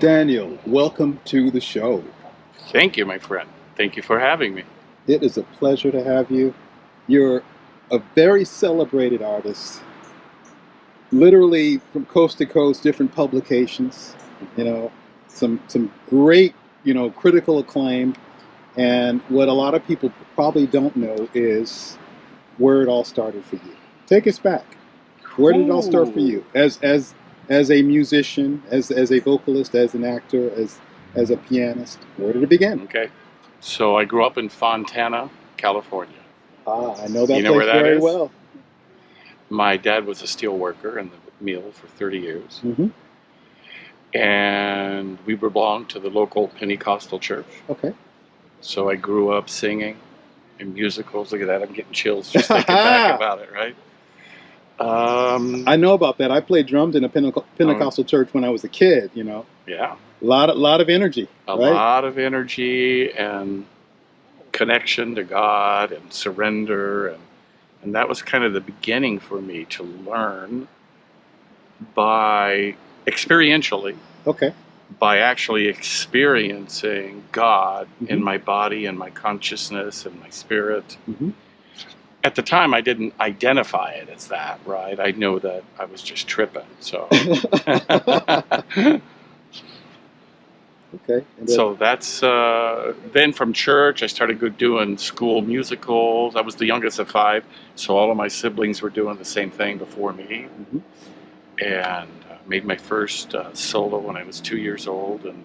Daniel, welcome to the show. Thank you, my friend. Thank you for having me. It is a pleasure to have you. You're a very celebrated artist, literally from coast to coast, different publications, some great, critical acclaim. And what a lot of people probably don't know is where it all started for you. Take us back. Where did it all start for you? As a musician, as a vocalist, as an actor, as a pianist, where did it begin? Okay. So I grew up in Fontana, California. I know that You know place where that very is? well. My dad was a steel worker in the mill for 30 years. Mm-hmm. And we belonged to the local Pentecostal church. Okay. So I grew up singing in musicals. Look at that. I'm getting chills just thinking back about it, right? I know about that. I played drums in a Pentecostal church when I was a kid, Yeah. A lot of energy. A right? lot of energy and connection to God and surrender. And that was kind of the beginning for me to learn by experientially. Okay. By actually experiencing God Mm-hmm. in my body and my consciousness and my spirit. Mm-hmm. At the time, I didn't identify it as that, right? I know that I was just tripping, so. Okay. So that's, then from church, I started doing school musicals. I was the youngest of 5, so all of my siblings were doing the same thing before me. Mm-hmm. And made my first solo when I was 2 years old in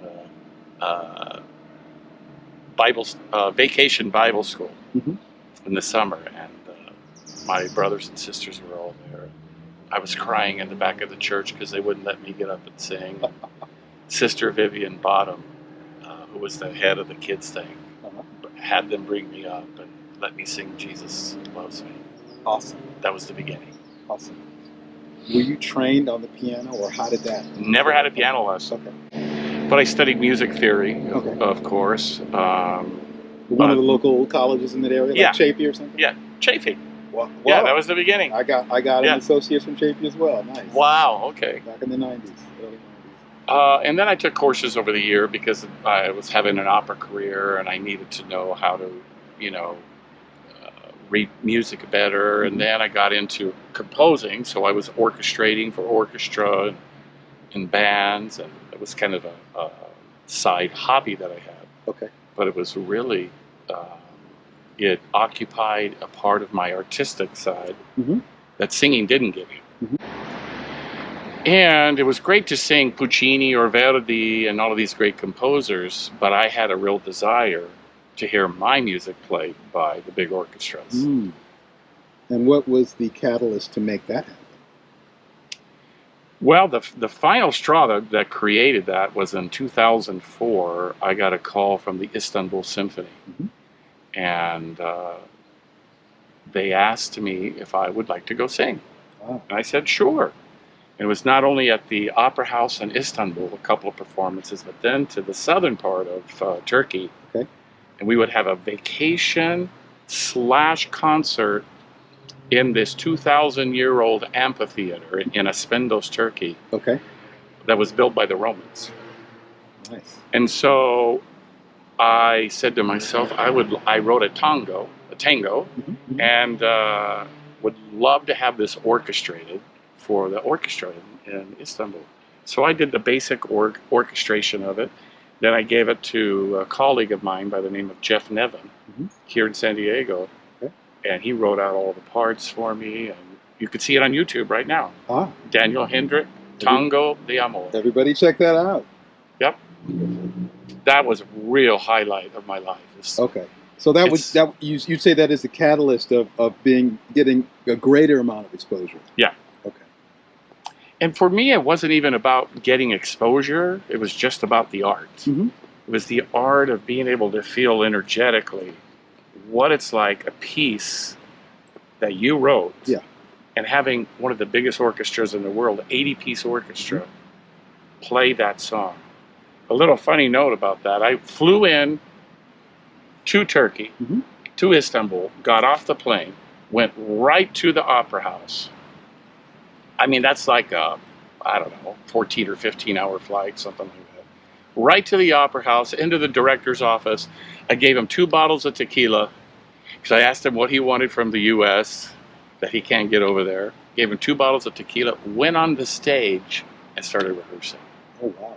vacation Bible school Mm-hmm. in the summer. And my brothers and sisters were all there. I was crying in the back of the church because they wouldn't let me get up and sing. Sister Vivian Bottom, who was the head of the kids thing, had them bring me up and let me sing Jesus Loves Me. Awesome. That was the beginning. Awesome. Were you trained on the piano, or how did that? Never had a piano lesson. Okay. But I studied music theory, Okay. of course. One of the local colleges in that area, like Yeah. Chafee or something? Yeah, Chafee. Wow. Yeah, that was the beginning. I got Yeah. an associate from Chafee as well. Nice. Wow, okay. Back in the 90s, early 90s. And then I took courses over the year because I was having an opera career and I needed to know how to, read music better. And then I got into composing, so I was orchestrating for orchestra and bands, and it was kind of a side hobby that I had. Okay. But it was really, it occupied a part of my artistic side Mm-hmm. that singing didn't give you. Mm-hmm. And it was great to sing Puccini or Verdi and all of these great composers, but I had a real desire to hear my music played by the big orchestras. Mm. And what was the catalyst to make that happen? Well, the final straw that created that was in 2004. I got a call from the Istanbul Symphony. Mm-hmm. And they asked me if I would like to go sing. Wow. And I said, sure. And it was not only at the Opera House in Istanbul, a couple of performances, but then to the southern part of Turkey. Okay. And we would have a vacation/concert in this 2,000-year-old amphitheater in Aspendos, Turkey. Okay. That was built by the Romans. Nice. And so I said to myself, I wrote a tango, Mm-hmm. and would love to have this orchestrated for the orchestra in Istanbul. So I did the basic orchestration of it. Then I gave it to a colleague of mine by the name of Jeff Nevin Mm-hmm. here in San Diego. Okay. And he wrote out all the parts for me. And you can see it on YouTube right now. Daniel Hendrick, Tango de Amor. Everybody check that out. Yep. That was a real highlight of my life. Okay. So you'd say that is the catalyst of getting a greater amount of exposure. Yeah. Okay. And for me, it wasn't even about getting exposure. It was just about the art. Mm-hmm. It was the art of being able to feel energetically what it's like, a piece that you wrote, yeah, and having one of the biggest orchestras in the world, 80-piece orchestra, mm-hmm. play that song. A little funny note about that, I flew in to Turkey, mm-hmm. to Istanbul, got off the plane, went right to the Opera House. I mean, that's like a, I don't know, 14 or 15 hour flight, something like that. right to the opera house, into the director's office. I gave him 2 bottles of tequila because I asked him what he wanted from the U.S. that he can't get over there. Gave him 2 bottles of tequila, went on the stage, and started rehearsing. Oh, wow.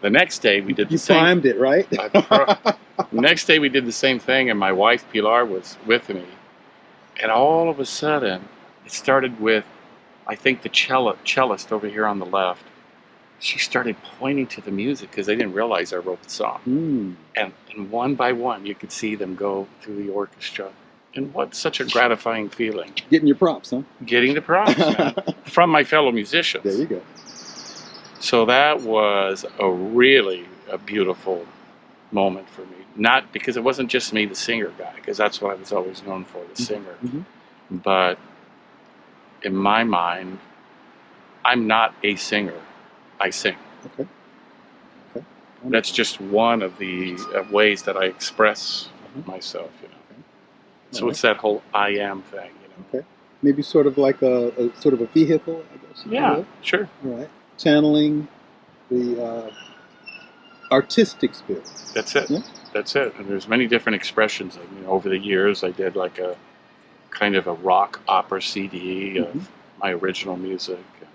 The next day we did the same. You primed it, right? Next day we did the same thing, and my wife Pilar was with me. And all of a sudden, it started with, I think the cellist over here on the left. She started pointing to the music because they didn't realize I wrote the song. Mm. And one by one, you could see them go through the orchestra. And what such a gratifying feeling. Getting your props, huh? Getting the props, man, from my fellow musicians. There you go. So that was a beautiful moment for me. Not because it wasn't just me, the singer guy, because that's what I was always known for, the singer. Mm-hmm. But in my mind, I'm not a singer. I sing. Okay. Okay. That's just one of the ways that I express myself, you know. Okay. So it's that whole I am thing, you know. Okay. Maybe sort of like a sort of a vehicle, I guess. Yeah, sure. All right. Channeling the artistic spirit. That's it. Yeah? That's it. And there's many different expressions. I mean, over the years, I did like a kind of a rock opera CD of my original music. And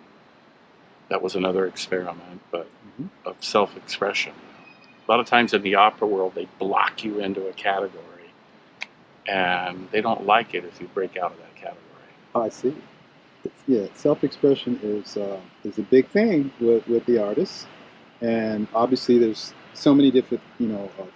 that was another experiment, but of self-expression. A lot of times in the opera world, they block you into a category, and they don't like it if you break out of that category. Oh, I see. Yeah, self-expression is a big thing with the artists, and obviously there's so many different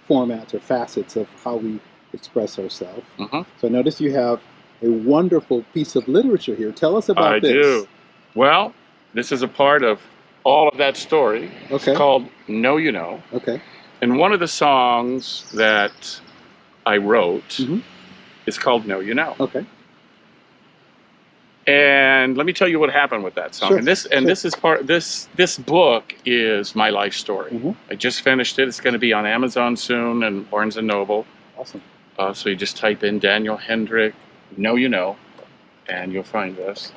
formats or facets of how we express ourselves. So I notice you have a wonderful piece of literature here. Tell us about this. I do. Well, this is a part of all of that story. Okay. It's called Know You Know. Okay. And one of the songs that I wrote is called Know You Know. Okay. And let me tell you what happened with that song. Sure. This is this book is my life story. I just finished it. It's going to be on Amazon soon and Barnes & Noble. Awesome. So you just type in Daniel Hendrick, Know You Know, and you'll find this.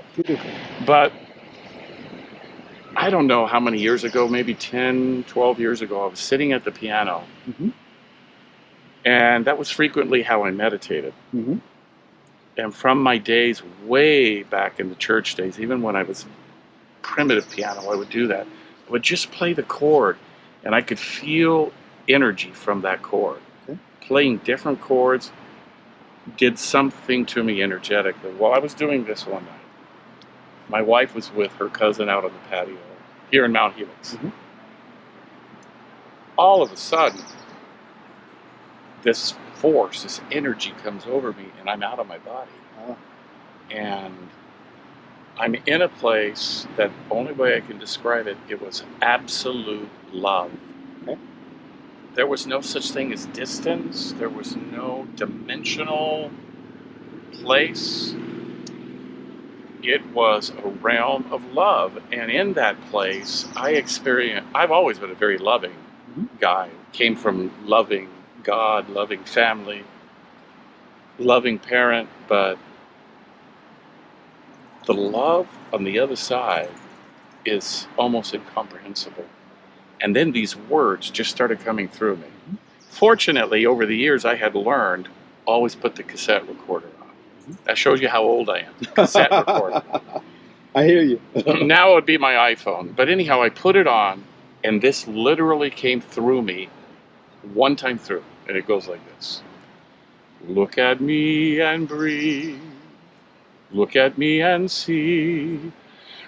But I don't know how many years ago, maybe 10, 12 years ago, I was sitting at the piano. And that was frequently how I meditated. And from my days way back in the church days, even when I was primitive piano, I would do that. I would just play the chord, and I could feel energy from that chord. Playing different chords did something to me energetically. While I was doing this one night, my wife was with her cousin out on the patio here in Mount Helix. All of a sudden, this force, this energy comes over me, and I'm out of my body. And I'm in a place that the only way I can describe it, it was absolute love. There was no such thing as distance. There was no dimensional place. It was a realm of love. And in that place, I've always been a very loving guy. Came from loving God, loving family, loving parent, but the love on the other side is almost incomprehensible. And then these words just started coming through me. Fortunately, over the years, I had learned always put the cassette recorder on. That shows you how old I am. Cassette recorder. I hear you. Now it would be my iPhone. But anyhow, I put it on, and this literally came through me one time through. And it goes like this. Look at me and breathe. Look at me and see.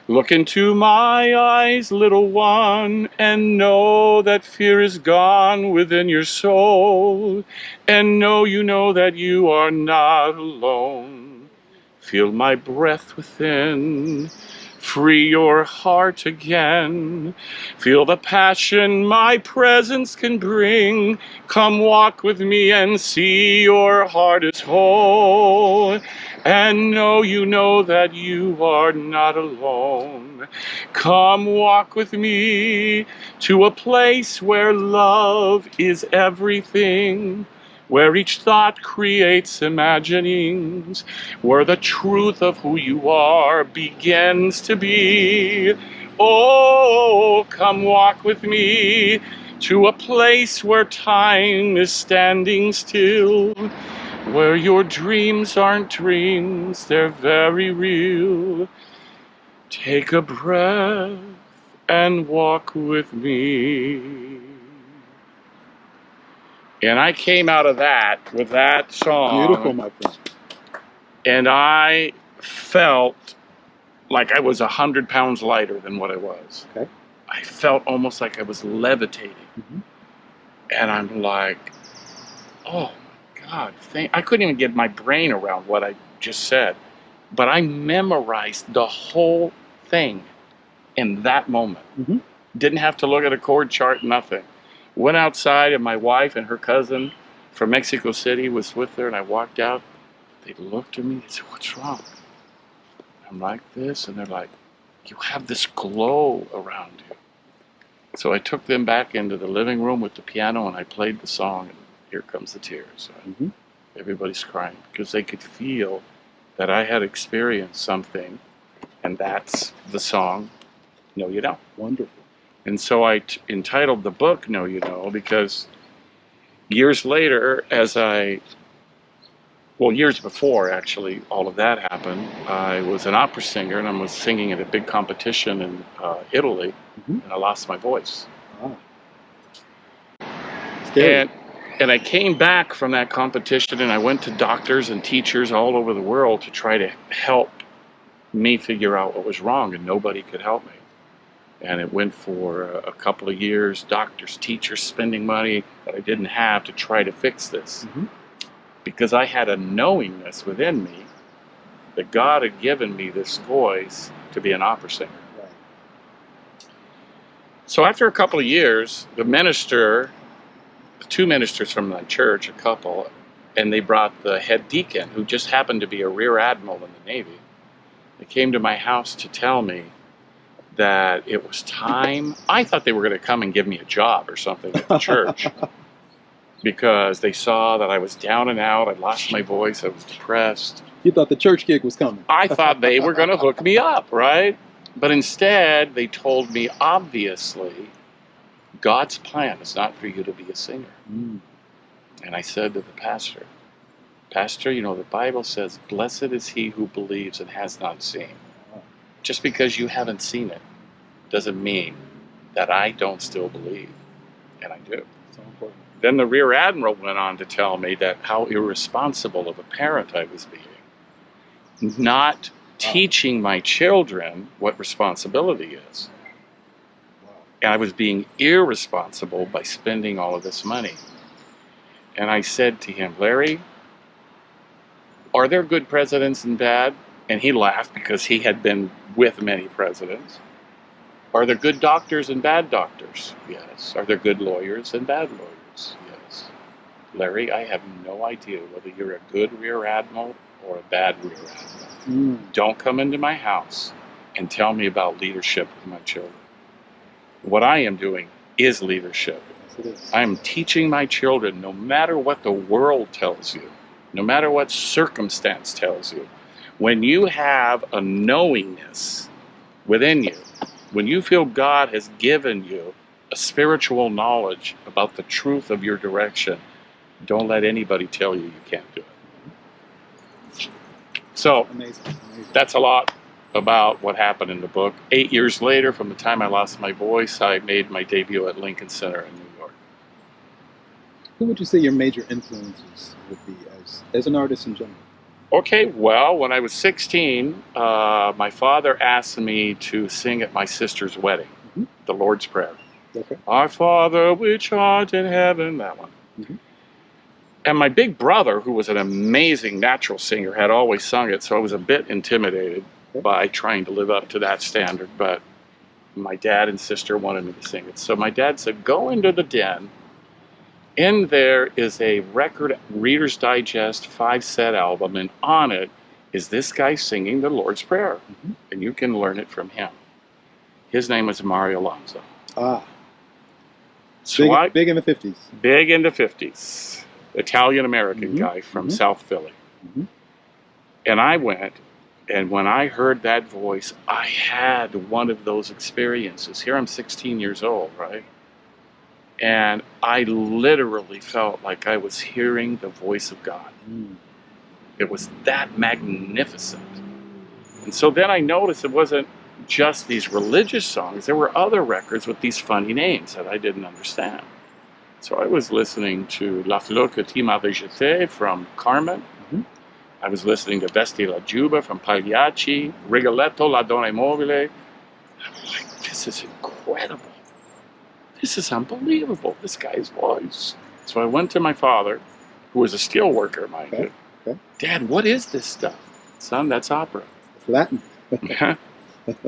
Look into my eyes, little one, and know that fear is gone within your soul. And know you know that you are not alone. Feel my breath within. Free your heart again. Feel the passion my presence can bring. Come walk with me and see your heart is whole. And know you know that you are not alone. Come walk with me to a place where love is everything. Where each thought creates imaginings, where the truth of who you are begins to be, Oh, come walk with me to a place where time is standing still, where your dreams aren't dreams, they're very real. Take a breath and walk with me. And I came out of that with that song. Beautiful, my friend. And I felt like I was 100 pounds lighter than what I was. Okay. I felt almost like I was levitating. Mm-hmm. And I'm like, oh my God, I couldn't even get my brain around what I just said. But I memorized the whole thing in that moment. Mm-hmm. Didn't have to look at a chord chart, nothing. Went outside, and my wife and her cousin from Mexico City was with her, and I walked out. They looked at me, they said, what's wrong? I'm like this, and they're like, you have this glow around you. So I took them back into the living room with the piano, and I played the song, and here comes the tears. Mm-hmm. Everybody's crying because they could feel that I had experienced something, and that's the song, Know You Know. Wonderful. And so I entitled the book Know You Know because years later, years before actually all of that happened, I was an opera singer, and I was singing at a big competition in Italy, Mm-hmm. and I lost my voice. Wow. Scary. And I came back from that competition, and I went to doctors and teachers all over the world to try to help me figure out what was wrong, and nobody could help me. And it went for a couple of years, doctors, teachers spending money that I didn't have to try to fix this. Mm-hmm. Because I had a knowingness within me that God had given me this voice to be an opera singer. Right. So after a couple of years, the two ministers from my church, a couple, and they brought the head deacon, who just happened to be a rear admiral in the Navy. They came to my house to tell me that it was time. I thought they were going to come and give me a job or something at the church because they saw that I was down and out. I lost my voice. I was depressed. You thought the church gig was coming. I thought they were going to hook me up, right? But instead, they told me, obviously, God's plan is not for you to be a singer. Mm. And I said to the pastor, Pastor, the Bible says, blessed is he who believes and has not seen. Just because you haven't seen it doesn't mean that I don't still believe. And I do. So important. Then the rear admiral went on to tell me that how irresponsible of a parent I was being, not teaching my children what responsibility is. Wow. And I was being irresponsible by spending all of this money. And I said to him, Larry, are there good presidents and bad? And he laughed because he had been with many presidents. Are there good doctors and bad doctors? Yes. Are there good lawyers and bad lawyers? Yes. Larry, I have no idea whether you're a good rear admiral or a bad rear admiral. Mm. Don't come into my house and tell me about leadership with my children. What I am doing is leadership. Yes, it is. I am teaching my children, no matter what the world tells you, no matter what circumstance tells you, when you have a knowingness within you, when you feel God has given you a spiritual knowledge about the truth of your direction, don't let anybody tell you you can't do it. So Amazing. that's a lot about what happened in the book. 8 years later, from the time I lost my voice, I made my debut at Lincoln Center in New York. Who would you say your major influences would be as an artist in general? Okay, well, when I was 16, my father asked me to sing at my sister's wedding, Mm-hmm. the Lord's Prayer. Okay. Our Father, which art in heaven, that one. Mm-hmm. And my big brother, who was an amazing natural singer, had always sung it, so I was a bit intimidated by trying to live up to that standard, but my dad and sister wanted me to sing it. So my dad said, go into the den. In there is a record Reader's Digest 5-set album, and on it is this guy singing the Lord's Prayer, Mm-hmm. and you can learn it from him. His name was Mario Alonso. So Big in the 50s. Big in the 50s. Italian-American Mm-hmm. guy from Mm-hmm. South Philly. Mm-hmm. And I went And when I heard that voice, I had one of those experiences. Here I'm 16 years old, right? And I literally felt like I was hearing the voice of God. Mm. It was that magnificent. And so then I noticed it wasn't just these religious songs. There were other records with these funny names that I didn't understand. So I was listening to La Fleur que tu m'avais jetée from Carmen. Mm-hmm. I was listening to Vesti la Juba from Pagliacci, Rigoletto, La Donna Immobile. I was like, this is incredible. This is unbelievable, this guy's voice. So I went to my father, who was a steel worker, mind you. Okay. Dad, what is this stuff? Son, that's opera. It's Latin.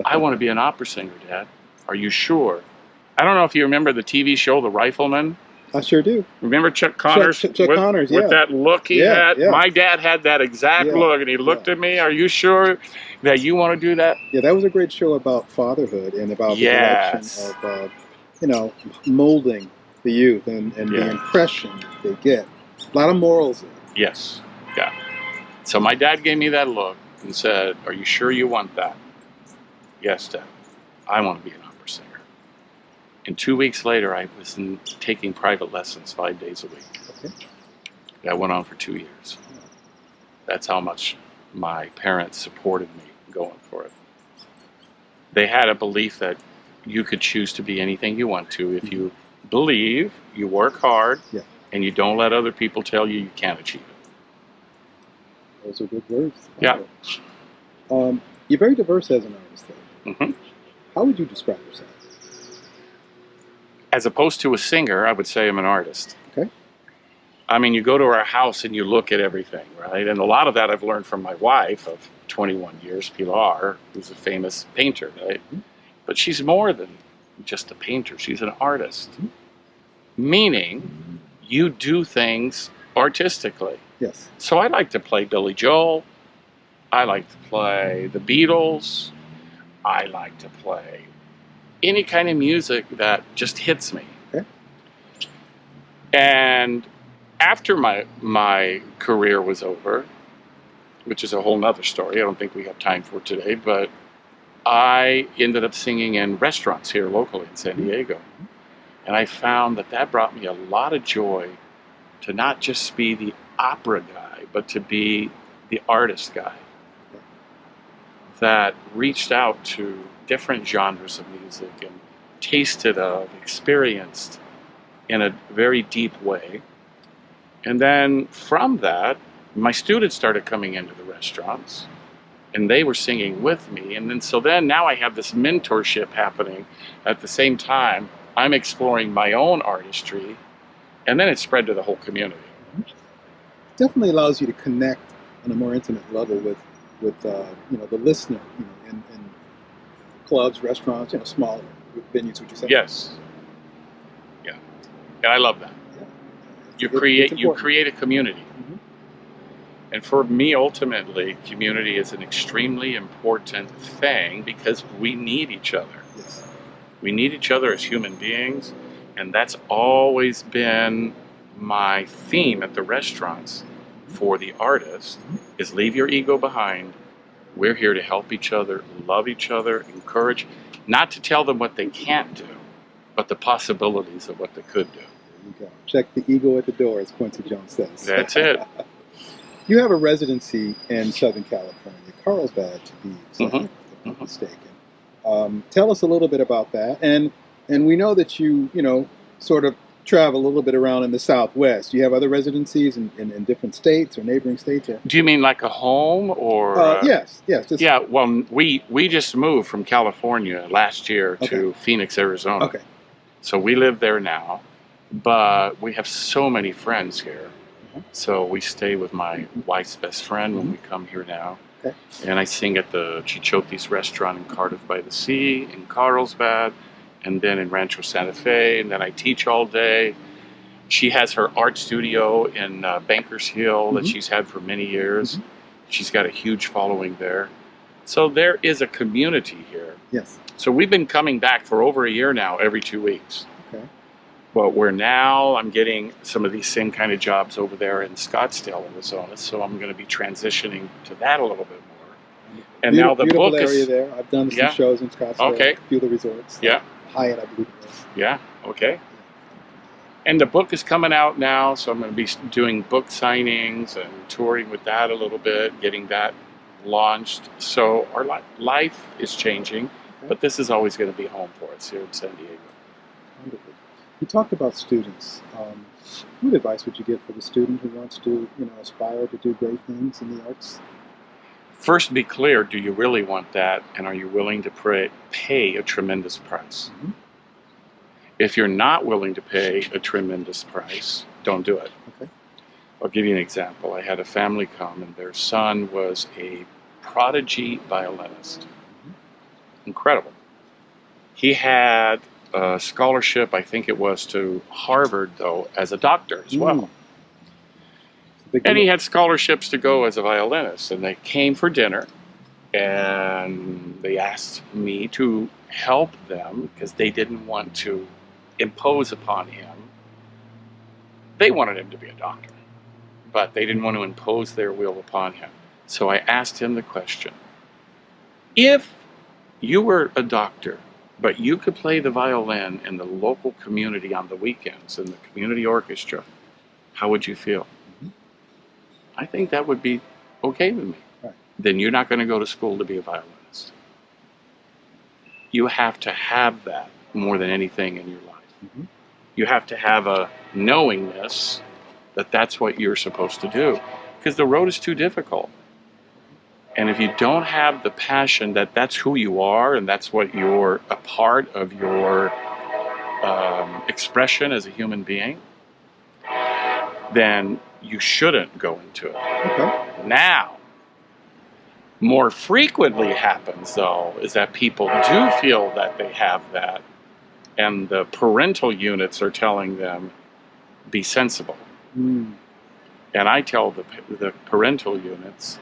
I want to be an opera singer, Dad. Are you sure? I don't know if you remember the TV show The Rifleman. I sure do. Remember Chuck Connors? Chuck Connors, yeah. With that look he had? Yeah. My dad had that exact look, and he looked at me. Are you sure that you want to do that? Yeah, that was a great show about fatherhood and about the direction of, molding the youth and the impression they get. A lot of morals in it. Yes, yeah. So my dad gave me that look and said, are you sure you want that? Yes, Dad. I want to be an opera singer. And 2 weeks later, I was taking private lessons 5 days a week. Okay. That went on for 2 years. That's how much my parents supported me going for it. They had a belief that you could choose to be anything you want to if you believe, you work hard, and you don't let other people tell you you can't achieve it. Those are good words. Yeah. You're very diverse as an artist, though. Mm-hmm. How would you describe yourself? As opposed to a singer, I would say I'm an artist. Okay. I mean, you go to our house and you look at everything, right? And a lot of that I've learned from my wife of 21 years, Pilar, who's a famous painter, right? Mm-hmm. But she's more than just a painter. She's an artist. Mm-hmm. Meaning, you do things artistically. Yes. So I like to play Billy Joel. I like to play the Beatles. I like to play any kind of music that just hits me. Okay. And after my career was over, which is a whole nother story, I don't think we have time for today, but I ended up singing in restaurants here locally in San Diego. And I found that brought me a lot of joy to not just be the opera guy, but to be the artist guy that reached out to different genres of music and tasted of, experienced in a very deep way. And then from that, my students started coming into the restaurants and they were singing with me. And then now I have this mentorship happening at the same time. I'm exploring my own artistry, and then it spread to the whole community. Definitely allows you to connect on a more intimate level with the listener, in clubs, restaurants, smaller venues. Would you say? Yes. Yeah, and I love that. Yeah. You create a community, and for me, ultimately, community is an extremely important thing because we need each other. Yes. We need each other as human beings, and that's always been my theme at the restaurants for the artists, is leave your ego behind. We're here to help each other, love each other, encourage, not to tell them what they can't do, but the possibilities of what they could do. There you go. Check the ego at the door, as Quincy Jones says. That's it. You have a residency in Southern California, Carlsbad to be exact, if I'm not mistaken. Tell us a little bit about that, and we know that you sort of travel a little bit around in the Southwest. Do you have other residencies in different states or neighboring states? Or? Do you mean like a home or? Yes. Yeah. Well, we just moved from California last year to Phoenix, Arizona. Okay. So we live there now, but we have so many friends here. So we stay with my wife's best friend when we come here now. Okay. And I sing at the Chichotis restaurant in Cardiff by the Sea, in Carlsbad, and then in Rancho Santa Fe, and then I teach all day. She has her art studio in Bankers Hill that she's had for many years. She's got a huge following there. So there is a community here. Yes. So we've been coming back for over a year now, every 2 weeks. Okay. But I'm getting some of these same kind of jobs over there in Scottsdale, Arizona, so I'm going to be transitioning to that a little bit more. And now the beautiful book area is there. I've done some yeah. shows in Scottsdale. Okay. A few of the resorts. Yeah. Hyatt, I believe it was. Yeah. Okay. And the book is coming out now, so I'm going to be doing book signings and touring with that a little bit, getting that launched. So our life is changing, but this is always going to be home for us here in San Diego. Wonderful. You talked about students. What advice would you give for the student who wants to, aspire to do great things in the arts? First, be clear, do you really want that, and are you willing to pay a tremendous price? Mm-hmm. If you're not willing to pay a tremendous price, don't do it. Okay. I'll give you an example. I had a family come, and their son was a prodigy violinist. Mm-hmm. Incredible. He had a scholarship, I think it was to Harvard, though, as a doctor as well. And he had scholarships to go as a violinist. And they came for dinner, and they asked me to help them because they didn't want to impose upon him. They wanted him to be a doctor, but they didn't want to impose their will upon him. So I asked him the question, if you were a doctor, but you could play the violin in the local community on the weekends in the community orchestra, how would you feel? Mm-hmm. I think that would be okay with me. Right. Then you're not going to go to school to be a violinist. You have to have that more than anything in your life. Mm-hmm. You have to have a knowingness that that's what you're supposed to do, because the road is too difficult. And if you don't have the passion that that's who you are and that's what you're a part of your expression as a human being, then you shouldn't go into it. Okay. Now, more frequently happens, though, is that people do feel that they have that, and the parental units are telling them, be sensible. Mm. And I tell the parental units,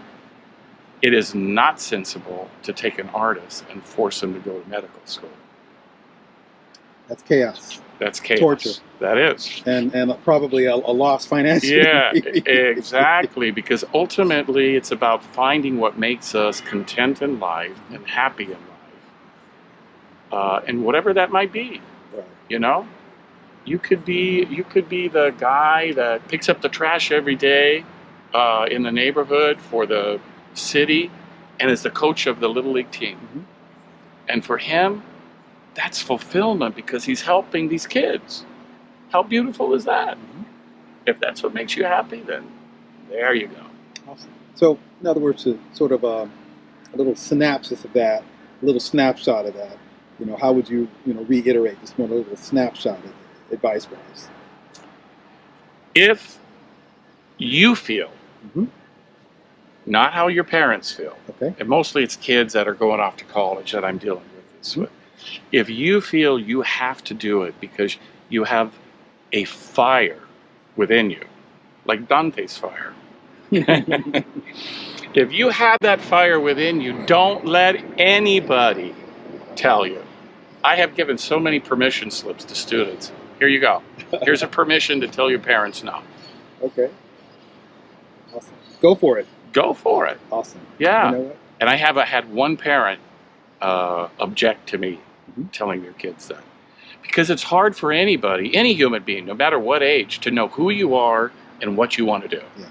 it is not sensible to take an artist and force him to go to medical school. That's chaos. That's chaos. Torture. That is. And probably a loss financially. Yeah, exactly. Because ultimately it's about finding what makes us content in life and happy in life. And whatever that might be. Right. You know? You could be the guy that picks up the trash every day in the neighborhood for the city and is the coach of the Little League team. Mm-hmm. And for him, that's fulfillment because he's helping these kids. How beautiful is that? Mm-hmm. If that's what makes you happy, then there you go. Awesome. So, in other words, a sort of a little synopsis of that, a little snapshot of that, how would you, reiterate this one little snapshot of advice-wise? If you feel, mm-hmm. not how your parents feel, okay. And mostly it's kids that are going off to college that I'm dealing with this mm-hmm. with. If you feel you have to do it because you have a fire within you, like Dante's fire, if you have that fire within you, don't let anybody tell you. I have given so many permission slips to students. Here you go. Here's a permission to tell your parents no. Okay. Awesome. Go for it. Go for it. Awesome. Yeah. You know what? And I have had one parent object to me mm-hmm. telling their kids that. Because it's hard for anybody, any human being, no matter what age, to know who you are and what you want to do. Yeah.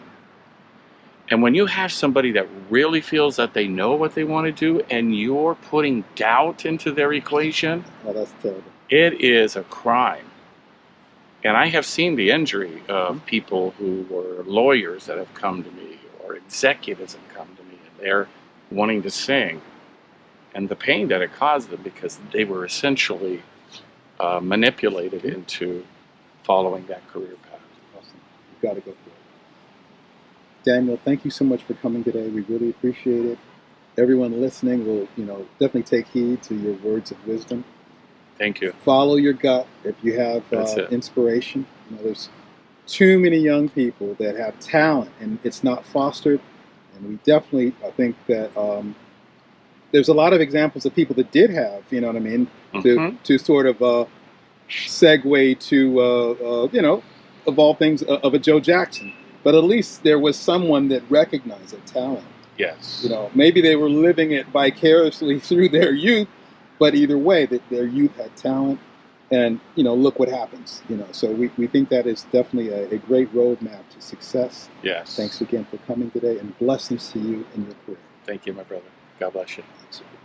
And when you have somebody that really feels that they know what they want to do and you're putting doubt into their equation, oh, that's terrible. It is a crime. And I have seen the injury of mm-hmm. people who were lawyers that have come to me or executives have come to me and they're wanting to sing. And the pain that it caused them because they were essentially manipulated into following that career path. Awesome. You've got to go for it. Daniel, thank you so much for coming today. We really appreciate it. Everyone listening will, definitely take heed to your words of wisdom. Thank you. Follow your gut if you have inspiration. There's too many young people that have talent and it's not fostered. And we definitely, I think that there's a lot of examples of people that did have, mm-hmm. to sort of segue to, of all things, of a Joe Jackson. But at least there was someone that recognized that talent Yes. You know, maybe they were living it vicariously through their youth, but either way, that their youth had talent, and you know, look what happens. You know, so we think that is definitely a great roadmap to success. Yes. Thanks again for coming today, and blessings to you in your career. Thank you, my brother. God bless you. Absolutely.